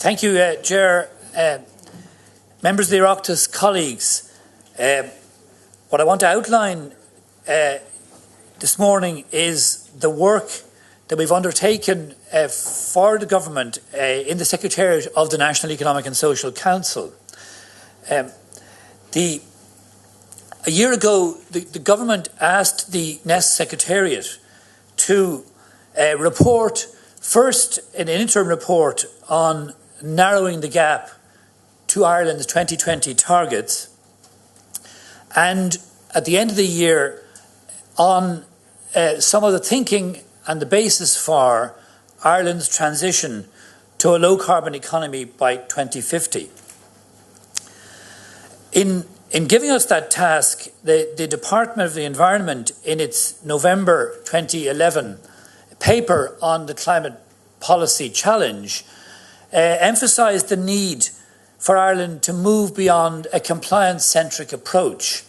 Thank you, Chair. Members of the Oireachtas, colleagues. What I want to outline this morning is the work that we've undertaken for the government in the Secretariat of the National Economic and Social Council. A year ago, the government asked the NEST Secretariat to report first an interim report on narrowing the gap to Ireland's 2020 targets, and at the end of the year on some of the thinking and the basis for Ireland's transition to a low-carbon economy by 2050. In giving us that task, the Department of the Environment, in its November 2011 paper on the climate policy challenge, emphasised the need for Ireland to move beyond a compliance-centric approach.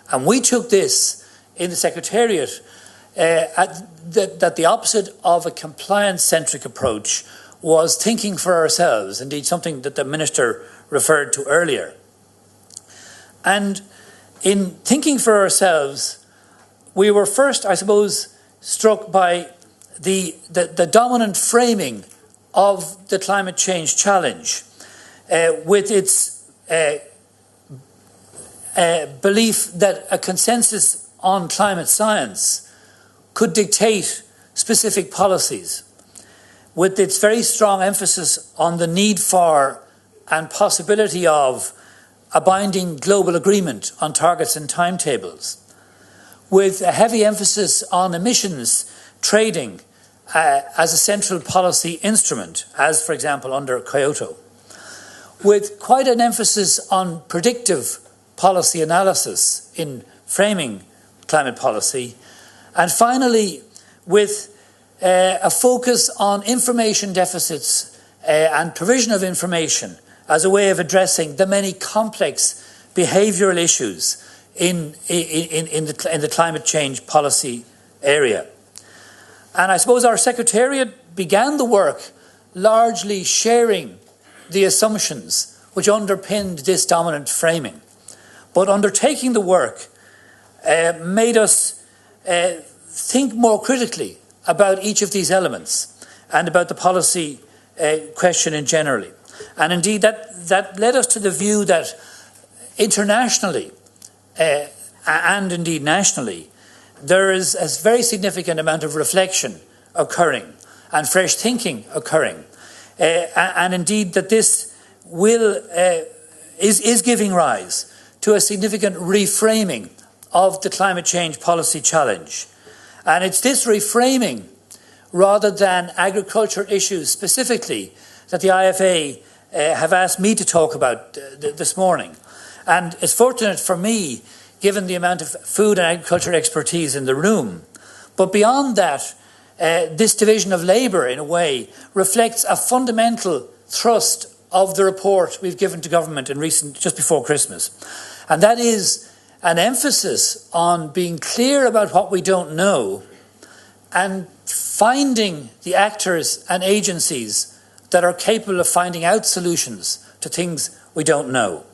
And we took this in the Secretariat that the opposite of a compliance-centric approach was thinking for ourselves, indeed something that the Minister referred to earlier. And in thinking for ourselves, we were first, I suppose, struck by the dominant framing of the climate change challenge, with its belief that a consensus on climate science could dictate specific policies, with its very strong emphasis on the need for and possibility of a binding global agreement on targets and timetables, with a heavy emphasis on emissions trading as a central policy instrument, as, for example, under Kyoto, with quite an emphasis on predictive policy analysis in framing climate policy, and finally, with a focus on information deficits and provision of information as a way of addressing the many complex behavioural issues in the climate change policy area. And I suppose our Secretariat began the work largely sharing the assumptions which underpinned this dominant framing. But undertaking the work made us think more critically about each of these elements and about the policy question in generally. And indeed that led us to the view that internationally and indeed nationally, there is a very significant amount of reflection occurring and fresh thinking occurring. And indeed that this is giving rise to a significant reframing of the climate change policy challenge. And it's this reframing, rather than agriculture issues specifically, that the IFA have asked me to talk about this morning. And it's fortunate for me, given the amount of food and agriculture expertise in the room. But beyond that, this division of labour, in a way, reflects a fundamental thrust of the report we've given to government in just before Christmas. And that is an emphasis on being clear about what we don't know and finding the actors and agencies that are capable of finding out solutions to things we don't know.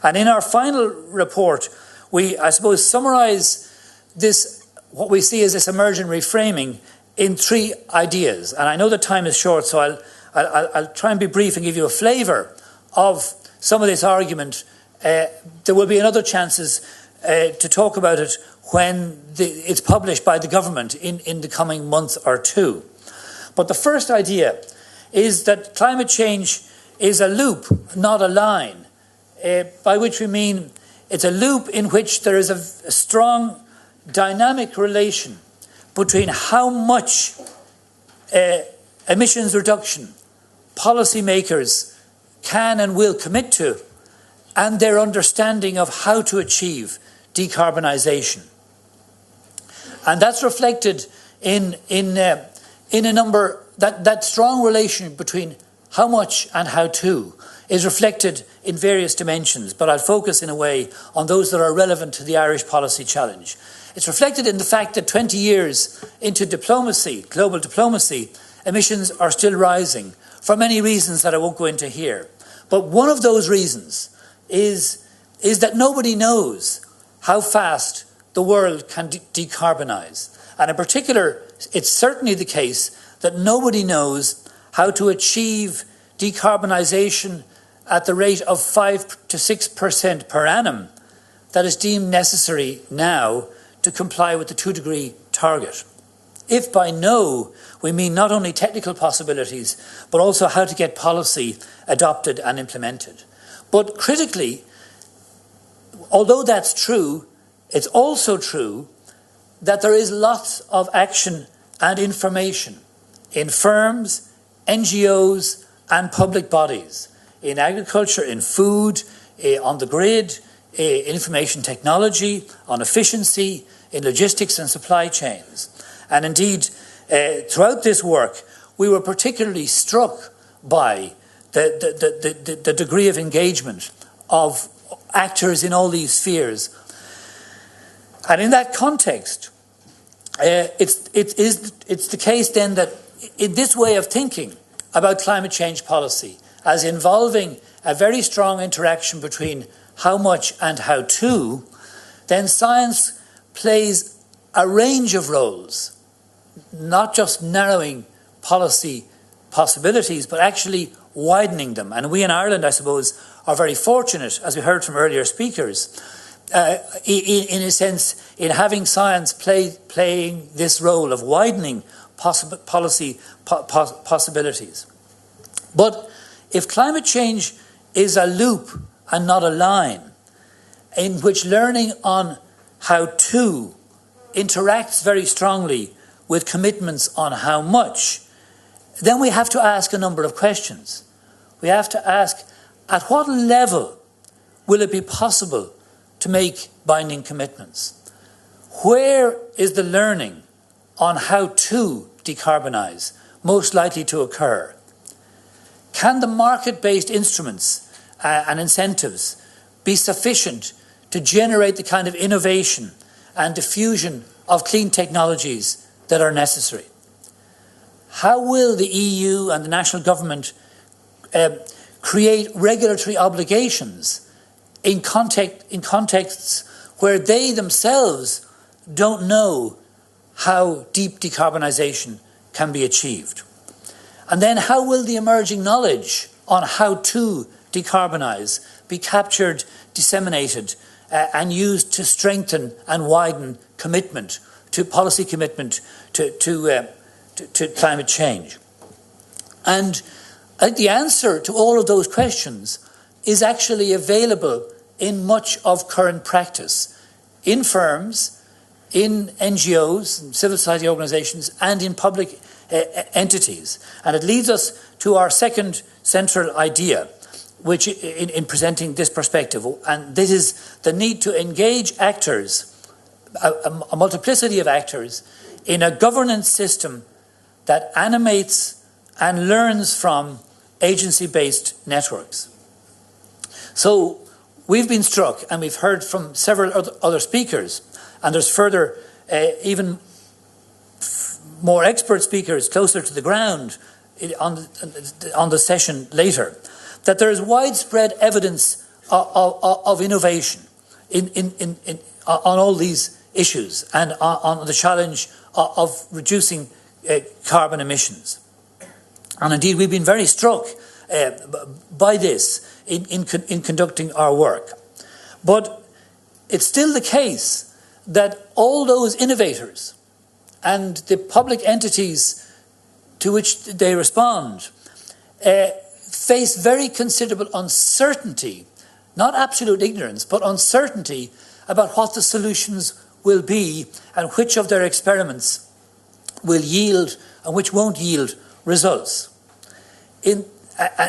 And in our final report, we, I suppose, summarise this, what we see as this emergent reframing, in three ideas. And I know the time is short, so I'll try and be brief and give you a flavour of some of this argument. There will be another chances to talk about it when it's published by the government in the coming month or two. But the first idea is that climate change is a loop, not a line, by which we mean it's a loop in which there is a strong dynamic relation between how much emissions reduction policymakers can and will commit to and their understanding of how to achieve decarbonisation. And that's reflected in a number, that strong relation between how much and how to is reflected in various dimensions, but I'll focus in a way on those that are relevant to the Irish policy challenge. It's reflected in the fact that 20 years into diplomacy, global diplomacy, emissions are still rising for many reasons that I won't go into here. But one of those reasons is that nobody knows how fast the world can decarbonize. And in particular, it's certainly the case that nobody knows how to achieve decarbonisation at the rate of 5 to 6% per annum that is deemed necessary now to comply with the 2-degree target. If by no, we mean not only technical possibilities, but also how to get policy adopted and implemented. But critically, although that's true, it's also true that there is lots of action and information in firms, NGOs and public bodies, in agriculture, in food, on the grid, in information technology, on efficiency, in logistics and supply chains. And indeed, throughout this work, we were particularly struck by the degree of engagement of actors in all these spheres. And in that context, it's the case then that in this way of thinking about climate change policy as involving a very strong interaction between how much and how to, then science plays a range of roles, not just narrowing policy possibilities, but actually widening them. And we in Ireland, I suppose, are very fortunate, as we heard from earlier speakers, in a sense, in having science playing this role of widening policy possibilities. But if climate change is a loop and not a line, in which learning on how to interacts very strongly with commitments on how much, then we have to ask a number of questions. We have to ask, at what level will it be possible to make binding commitments? Where is the learning on how to decarbonise most likely to occur? Can the market-based instruments and incentives be sufficient to generate the kind of innovation and diffusion of clean technologies that are necessary? How will the EU and the national government create regulatory obligations in contexts where they themselves don't know how deep decarbonisation can be achieved? And then how will the emerging knowledge on how to decarbonise be captured, disseminated and used to strengthen and widen commitment to policy commitment to climate change? And I think the answer to all of those questions is actually available in much of current practice, in firms, in NGOs, in civil society organisations, and in public entities. And it leads us to our second central idea, which in presenting this perspective, and this is the need to engage actors, a multiplicity of actors, in a governance system that animates and learns from agency-based networks. So we've been struck, and we've heard from several other speakers, and there's further even more expert speakers closer to the ground on the session later, that there is widespread evidence of innovation on all these issues and on the challenge of reducing carbon emissions. And indeed, we've been very struck by this in conducting our work. But it's still the case that all those innovators and the public entities to which they respond face very considerable uncertainty, not absolute ignorance, but uncertainty about what the solutions will be and which of their experiments will yield and which won't yield results.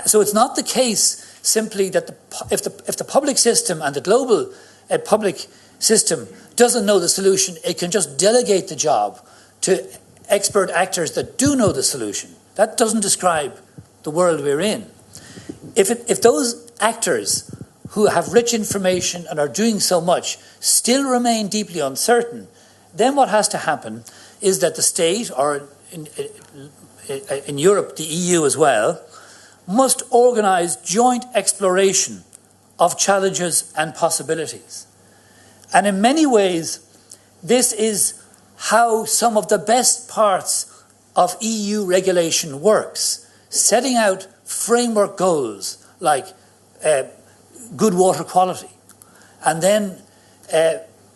So it's not the case simply that if the public system and the global public system doesn't know the solution, it can just delegate the job to expert actors that do know the solution. That doesn't describe the world we're in. If those actors who have rich information and are doing so much still remain deeply uncertain, then what has to happen is that the state, or in Europe, the EU as well, must organise joint exploration of challenges and possibilities. And in many ways, this is how some of the best parts of EU regulation works, setting out framework goals like good water quality, and then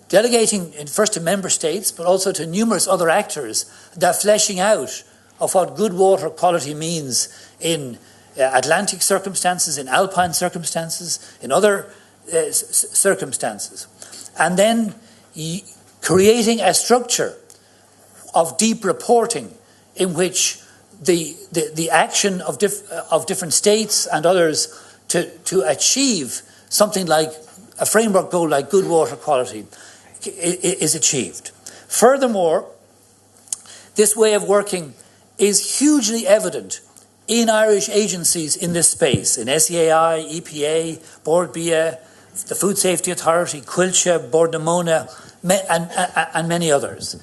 delegating first to member states, but also to numerous other actors, the fleshing out of what good water quality means in Atlantic circumstances, in alpine circumstances, in other circumstances. And then creating a structure of deep reporting in which the action of different states and others to achieve something like a framework goal like good water quality is achieved. Furthermore, this way of working is hugely evident in Irish agencies in this space, in SEAI, EPA, Bord Bia, the Food Safety Authority, Quilcha, Bord na Móna, and many others.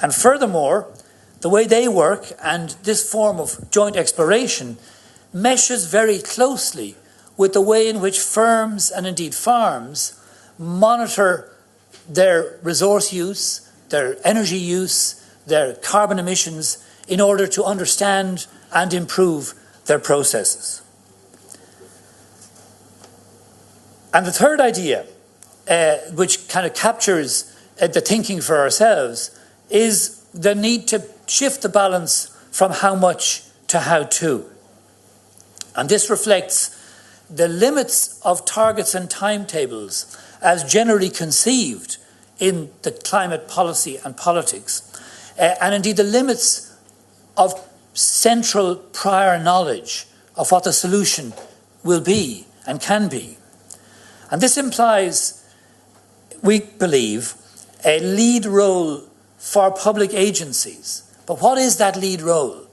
And furthermore, the way they work and this form of joint exploration meshes very closely with the way in which firms and indeed farms monitor their resource use, their energy use, their carbon emissions in order to understand and improve their processes. And the third idea, which kind of captures the thinking for ourselves, is the need to shift the balance from how much to how to. And this reflects the limits of targets and timetables as generally conceived in the climate policy and politics, and indeed the limits of central prior knowledge of what the solution will be and can be. And this implies, we believe, a lead role for public agencies. But what is that lead role?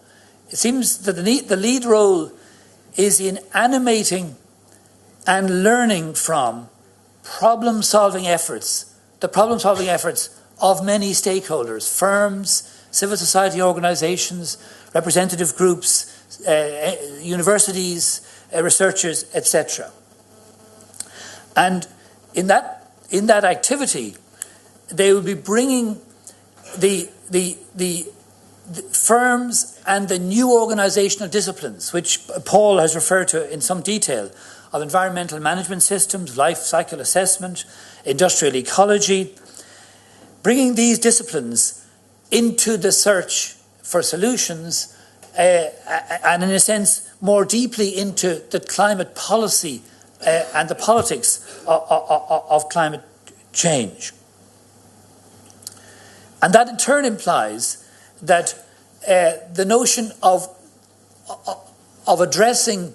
It seems that the lead role is in animating and learning from problem-solving efforts, the problem-solving efforts of many stakeholders, firms, civil society organisations, representative groups, universities, researchers, etc. And in that activity, they will be bringing the firms and the new organisational disciplines, which Paul has referred to in some detail, of environmental management systems, life cycle assessment, industrial ecology, bringing these disciplines into the search for solutions and in a sense more deeply into the climate policy and the politics of climate change. And that in turn implies that the notion of addressing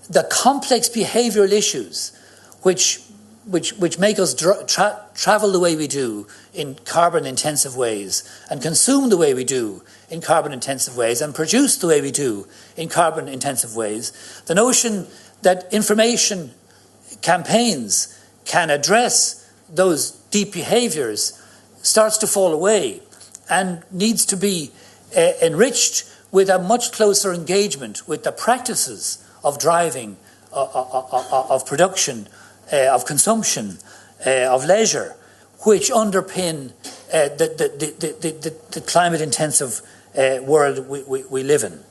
the complex behavioural issues which make us travel the way we do in carbon-intensive ways and consume the way we do in carbon-intensive ways and produce the way we do in carbon-intensive ways, the notion that information campaigns can address those deep behaviours starts to fall away and needs to be enriched with a much closer engagement with the practices of driving, of production, of consumption, of leisure, which underpin the climate-intensive world we live in.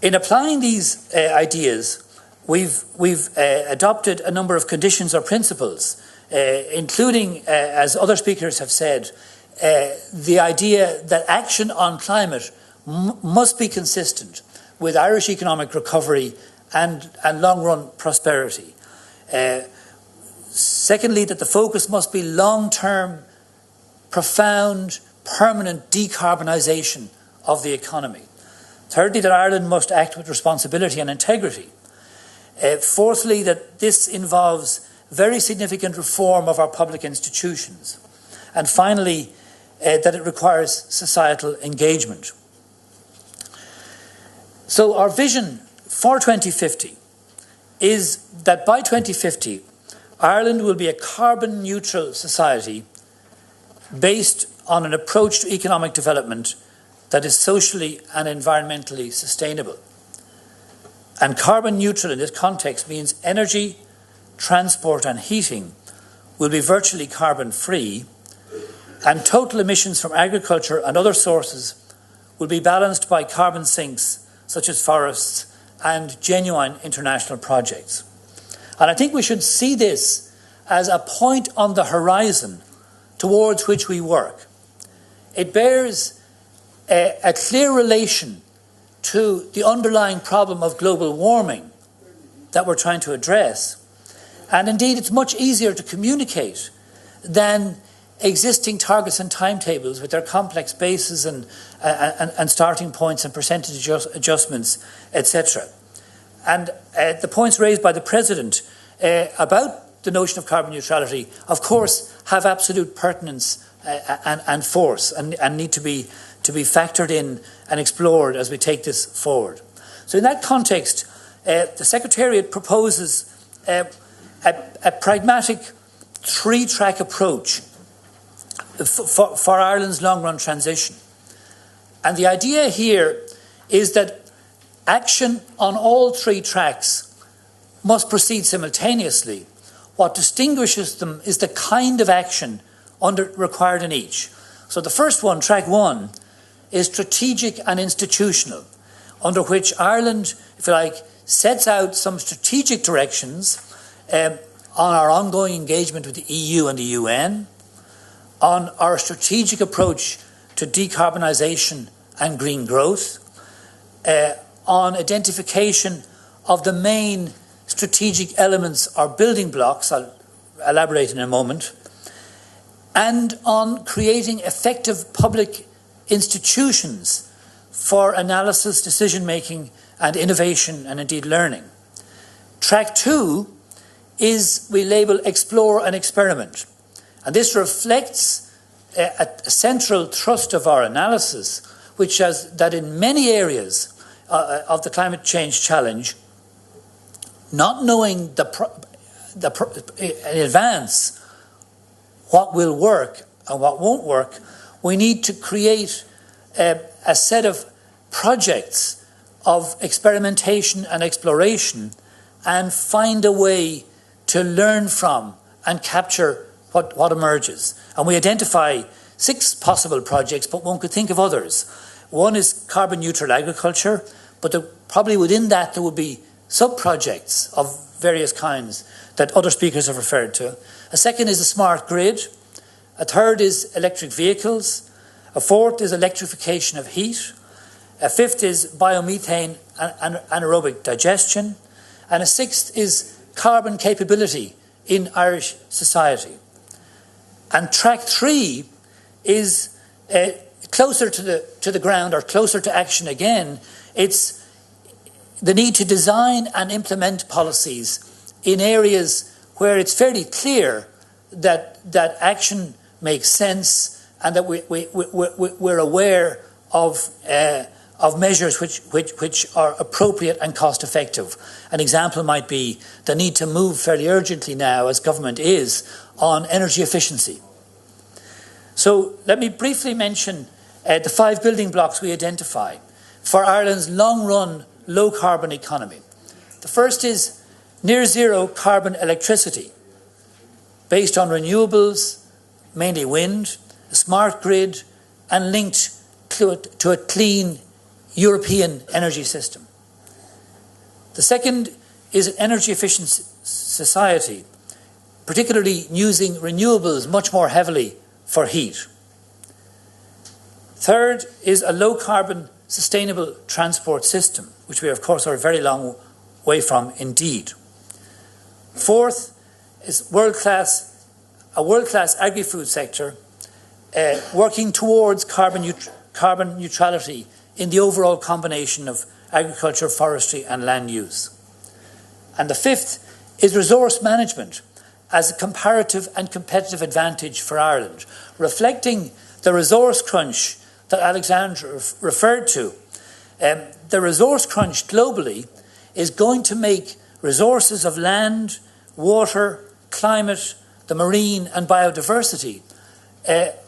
In applying these ideas, we've adopted a number of conditions or principles, including, as other speakers have said, the idea that action on climate must be consistent with Irish economic recovery and long-run prosperity. Secondly, that the focus must be long-term, profound, permanent decarbonisation of the economy. Thirdly, that Ireland must act with responsibility and integrity. Fourthly, that this involves very significant reform of our public institutions. And finally, that it requires societal engagement. So our vision for 2050 is that by 2050, Ireland will be a carbon neutral society based on an approach to economic development that is socially and environmentally sustainable. And carbon neutral in this context means energy, transport and heating will be virtually carbon free, and total emissions from agriculture and other sources will be balanced by carbon sinks such as forests and genuine international projects. And I think we should see this as a point on the horizon towards which we work. It bears a clear relation to the underlying problem of global warming that we're trying to address. And indeed, it's much easier to communicate than existing targets and timetables with their complex bases and starting points and percentage adjustments, etc. And the points raised by the President about the notion of carbon neutrality, of course, have absolute pertinence and force and need to be factored in and explored as we take this forward. So in that context, the Secretariat proposes a pragmatic three-track approach for Ireland's long-run transition. And the idea here is that action on all three tracks must proceed simultaneously. What distinguishes them is the kind of action required in each. So the first one, track one, is strategic and institutional, under which Ireland, if you like, sets out some strategic directions on our ongoing engagement with the EU and the UN, on our strategic approach to decarbonisation and green growth, on identification of the main strategic elements or building blocks, I'll elaborate in a moment, and on creating effective public institutions for analysis, decision-making and innovation and indeed learning. Track two is, we label, explore and experiment. And this reflects a central thrust of our analysis, which is that in many areas of the climate change challenge, not knowing in advance what will work and what won't work, we need to create a set of projects of experimentation and exploration and find a way to learn from and capture what emerges. And we identify 6 possible projects, but one could think of others. One is carbon neutral agriculture, but probably within that there would be sub-projects of various kinds that other speakers have referred to. A second is the smart grid. A third is electric vehicles. A fourth is electrification of heat. A fifth is biomethane and anaerobic digestion. And a sixth is carbon capability in Irish society. And track 3 is closer to the ground, or closer to action again. It's the need to design and implement policies in areas where it's fairly clear that action makes sense and that we're aware of measures which are appropriate and cost effective. An example might be the need to move fairly urgently now, as government is, on energy efficiency. So let me briefly mention the 5 building blocks we identify for Ireland's long-run low-carbon economy. The first is near-zero carbon electricity, based on renewables, mainly wind, a smart grid, and linked to a clean European energy system. The second is an energy efficient society, particularly using renewables much more heavily for heat. Third is a low-carbon sustainable transport system, which we of course are a very long way from indeed. Fourth is a world-class agri-food sector working towards carbon neutrality in the overall combination of agriculture, forestry and land use. And the fifth is resource management as a comparative and competitive advantage for Ireland, reflecting the resource crunch that Alexandra referred to. The resource crunch globally is going to make resources of land, water, climate, the marine and biodiversity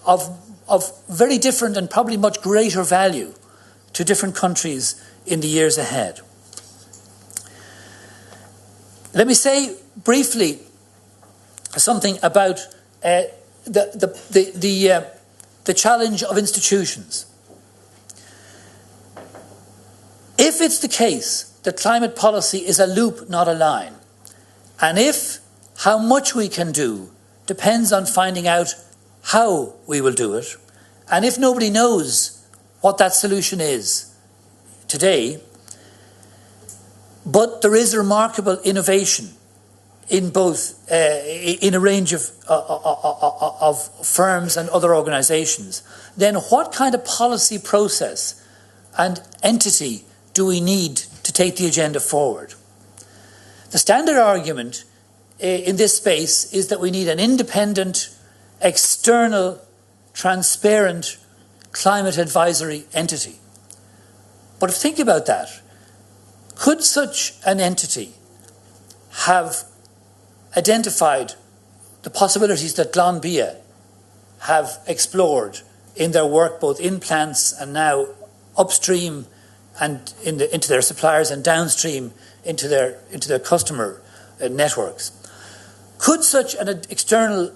of very different and probably much greater value to different countries in the years ahead. Let me say briefly something about the challenge of institutions. If it's the case that climate policy is a loop, not a line, and if how much we can do depends on finding out how we will do it, and if nobody knows what that solution is today, but there is remarkable innovation in both in a range of firms and other organisations, then what kind of policy process and entity do we need to take the agenda forward? The standard argument in this space is that we need an independent, external, transparent climate advisory entity. But think about that. Could such an entity have identified the possibilities that Glanbia have explored in their work both in plants and now upstream and into their suppliers and downstream into their customer networks? Could such an external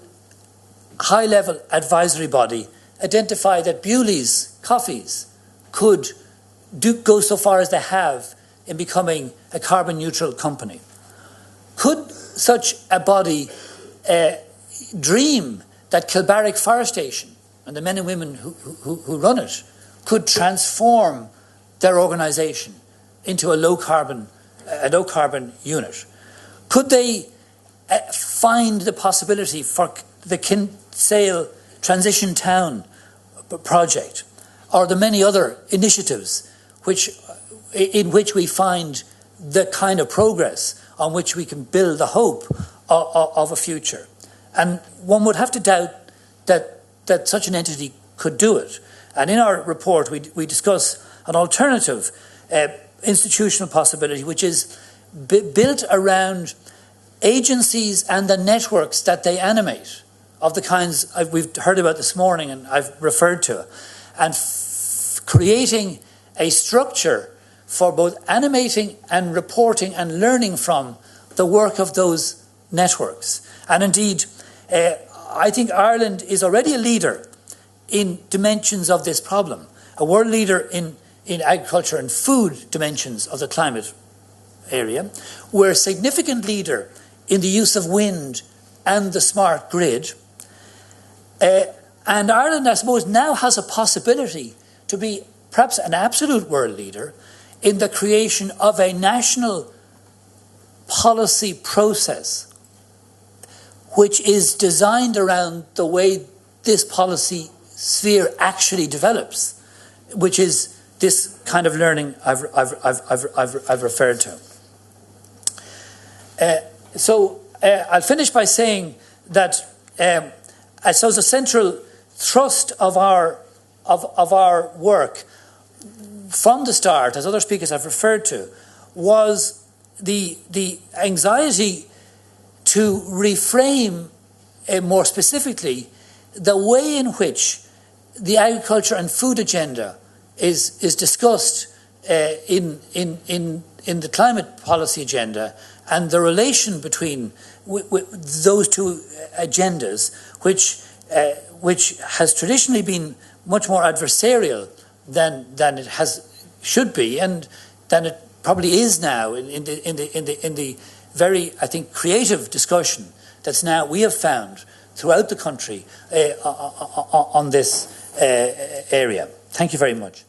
high-level advisory body identify that Bewley's coffees could go so far as they have in becoming a carbon neutral company? Could such a body dream that Kilbarrack Fire Station and the men and women who run it could transform their organisation into a low carbon unit? Could they find the possibility for the Kinsale Transition Town project, or the many other initiatives in which we find the kind of progress on which we can build the hope of a future? And one would have to doubt that such an entity could do it. And in our report we discuss an alternative institutional possibility, which is built around agencies and the networks that they animate, of the kinds we've heard about this morning and I've referred to, and creating a structure for both animating and reporting and learning from the work of those networks. And indeed, I think Ireland is already a leader in dimensions of this problem, a world leader in agriculture and food dimensions of the climate area. We're a significant leader in the use of wind and the smart grid. And Ireland, I suppose, now has a possibility to be perhaps an absolute world leader in the creation of a national policy process which is designed around the way this policy sphere actually develops, which is this kind of learning I've referred to. So I'll finish by saying that I suppose the central thrust of our work from the start, as other speakers have referred to, was the anxiety to reframe more specifically the way in which the agriculture and food agenda is discussed in the climate policy agenda, and the relation between those two agendas, which has traditionally been much more adversarial than it should be, and than it probably is now in the very, I think, creative discussion that's now we have found throughout the country on this area. Thank you very much.